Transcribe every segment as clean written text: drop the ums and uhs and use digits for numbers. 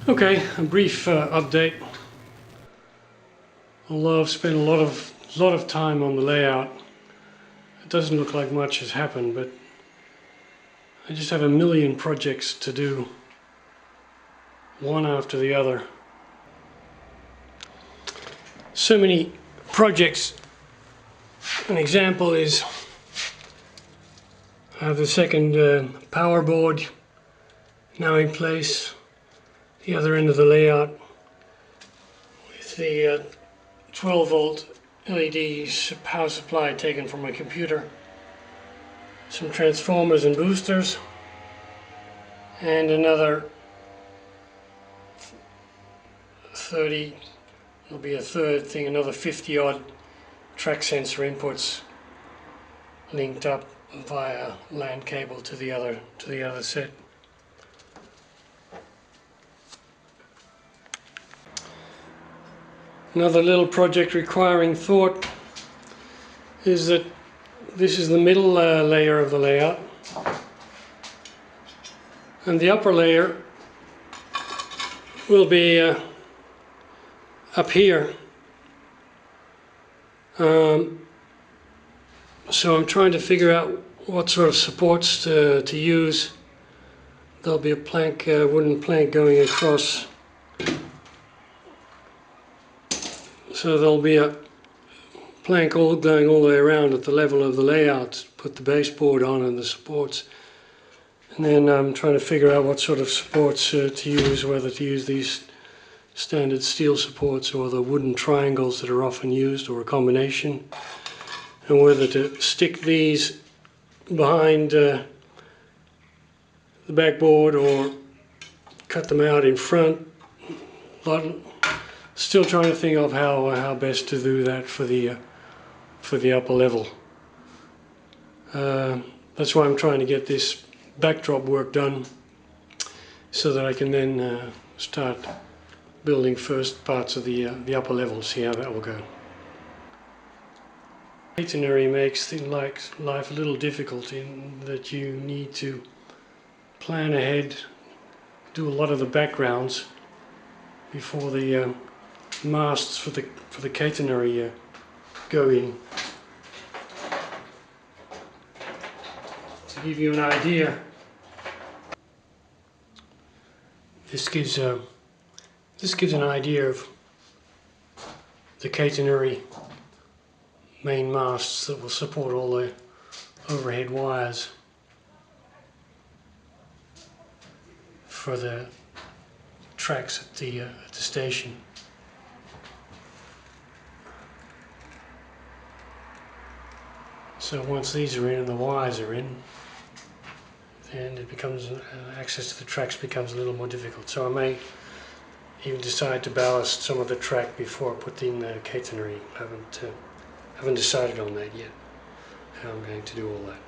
Okay, a brief update. Although I've spent a lot of time on the layout, it doesn't look like much has happened, but I just have a million projects to do, one after the other. So many projects. An example is I have the second power board now in place, the other end of the layout with the 12 volt LED power supply taken from my computer, some transformers and boosters, and another 30, it'll be a third thing, another 50 odd track sensor inputs linked up via LAN cable to the other set. Another little project requiring thought is that this is the middle layer of the layout, and the upper layer will be up here. So I'm trying to figure out what sort of supports to use. There'll be a plank, wooden plank going across. So there'll be a plank going all the way around at the level of the layout, put the baseboard on and the supports. And then I'm trying to figure out what sort of supports to use, whether to use these standard steel supports or the wooden triangles that are often used, or a combination, and whether to stick these behind the backboard or cut them out in front. Still trying to think of how best to do that for the upper level. That's why I'm trying to get this backdrop work done, so that I can then start building first parts of the upper level, see how that will go. Catenary makes life a little difficult in that you need to plan ahead, do a lot of the backgrounds before the masts for the catenary go in. To give you an idea, this gives an idea of the catenary main masts that will support all the overhead wires for the tracks at the station. So once these are in and the wires are in, then it becomes access to the tracks becomes a little more difficult. So I may even decide to ballast some of the track before I put in the catenary. Haven't decided on that yet, how I'm going to do all that.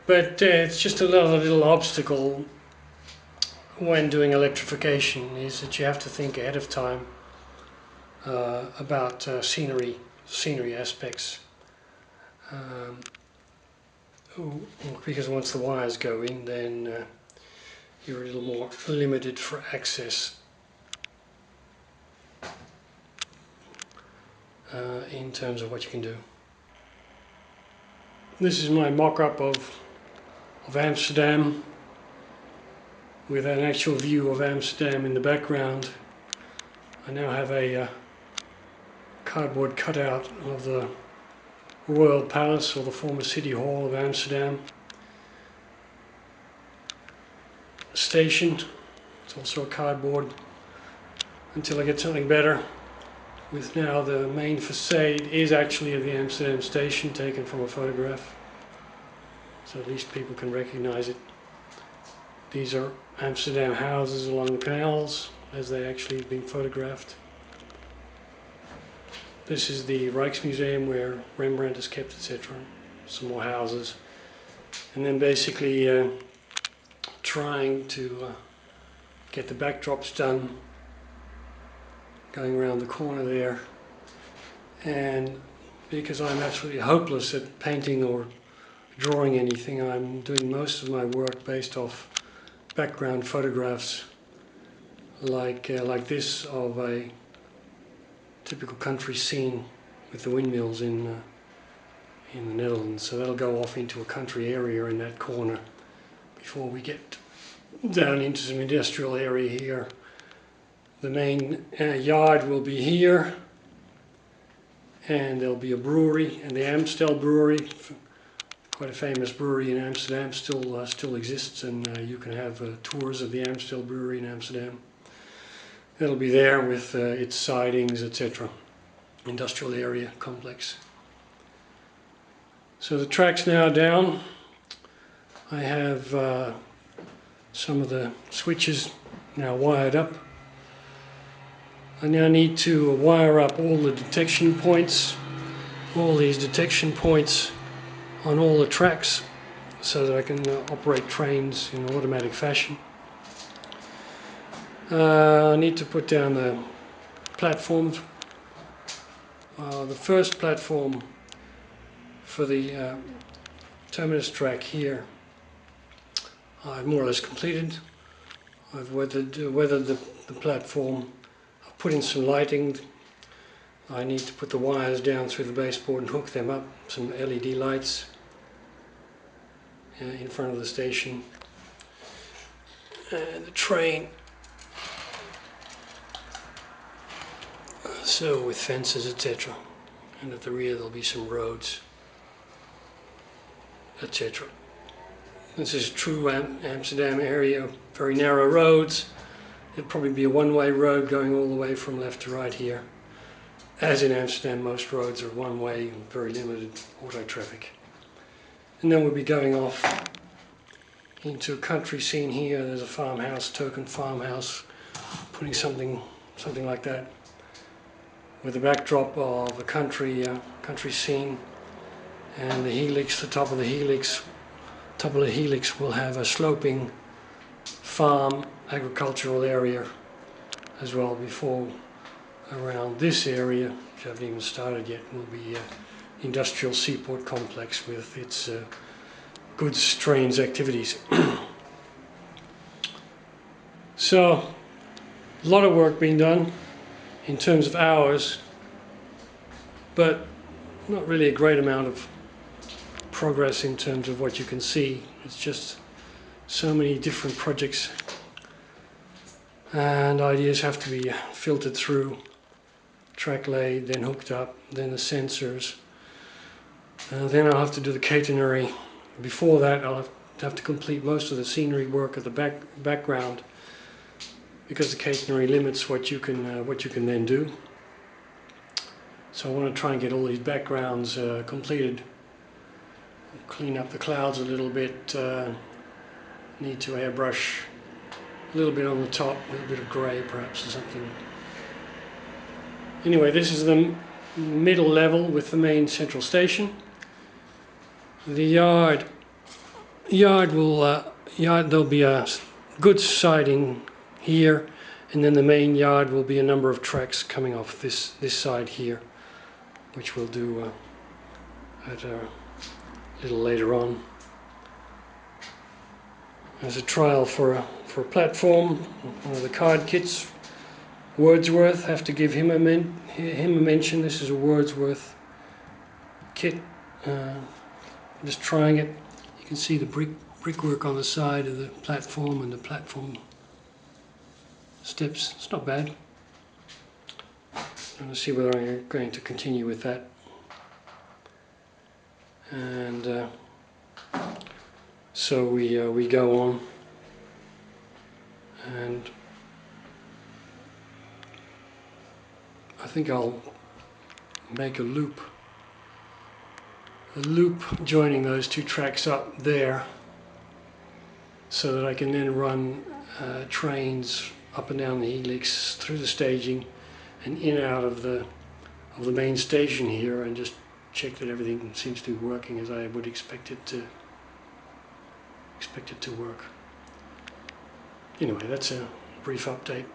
But it's just another little obstacle when doing electrification, is that you have to think ahead of time about scenery aspects. Because once the wires go in, then you're a little more limited for access in terms of what you can do. This is my mock-up of Amsterdam, with an actual view of Amsterdam in the background. I now have a cardboard cutout of the Royal Palace, or the former City Hall of Amsterdam. Station, it's also a cardboard, until I get something better. With now the main facade is actually of the Amsterdam station, taken from a photograph, so at least people can recognize it. These are Amsterdam houses along the canals as they actually have been photographed. This is the Rijksmuseum where Rembrandt is kept, etc. Some more houses. And then basically trying to get the backdrops done, going around the corner there. And because I'm absolutely hopeless at painting or drawing anything, I'm doing most of my work based off background photographs like this of a typical country scene with the windmills in the Netherlands. So that'll go off into a country area in that corner before we get down into some industrial area here. The main yard will be here, and there'll be a brewery, and the Amstel brewery, quite a famous brewery in Amsterdam, still exists, and you can have tours of the Amstel brewery in Amsterdam. It'll be there with its sidings, etc. Industrial area complex. So the track's now down. I have some of the switches now wired up. I now need to wire up all the detection points, all these detection points on all the tracks, so that I can operate trains in an automatic fashion. I need to put down the platforms. The first platform for the terminus track here I've more or less completed. I've weathered the platform. I've put in some lighting. I need to put the wires down through the baseboard and hook them up, some LED lights in front of the station. And the train, so with fences, etc. And at the rear there'll be some roads, etc. This is true Amsterdam area, very narrow roads. It'll probably be a one-way road going all the way from left to right here. As in Amsterdam, most roads are one-way and very limited auto traffic. And then we'll be going off into a country scene here. There's a farmhouse, token farmhouse, putting something like that, with a backdrop of a country scene, and the helix, the top of the helix will have a sloping farm agricultural area as well. Before, around this area, which I haven't even started yet, will be industrial seaport complex with its goods, trains, activities. So, a lot of work being done in terms of hours, but not really a great amount of progress in terms of what you can see. It's just so many different projects, and ideas have to be filtered through, track laid, then hooked up, then the sensors, then I'll have to do the catenary. Before that I'll have to complete most of the scenery work at the background, because the catenary limits what you can then do. So I want to try and get all these backgrounds completed. Clean up the clouds a little bit. Need to airbrush a little bit on the top, a little bit of grey perhaps or something. Anyway, this is the middle level with the main central station. The yard there'll be a good siding here, and then the main yard will be a number of tracks coming off this side here, which we'll do at a little later on. As a trial for a platform, one of the card kits, Wordsworth. Have to give him a mention. This is a Wordsworth kit. Just trying it. You can see the brickwork on the side of the platform and the platform steps. It's not bad. I'm going to see whether I'm going to continue with that. And so we go on, and I think I'll make a loop joining those two tracks up there, so that I can then run trains up and down the helix through the staging and in and out of the main station here, and just check that everything seems to be working as I would expect it to work. Anyway, that's a brief update.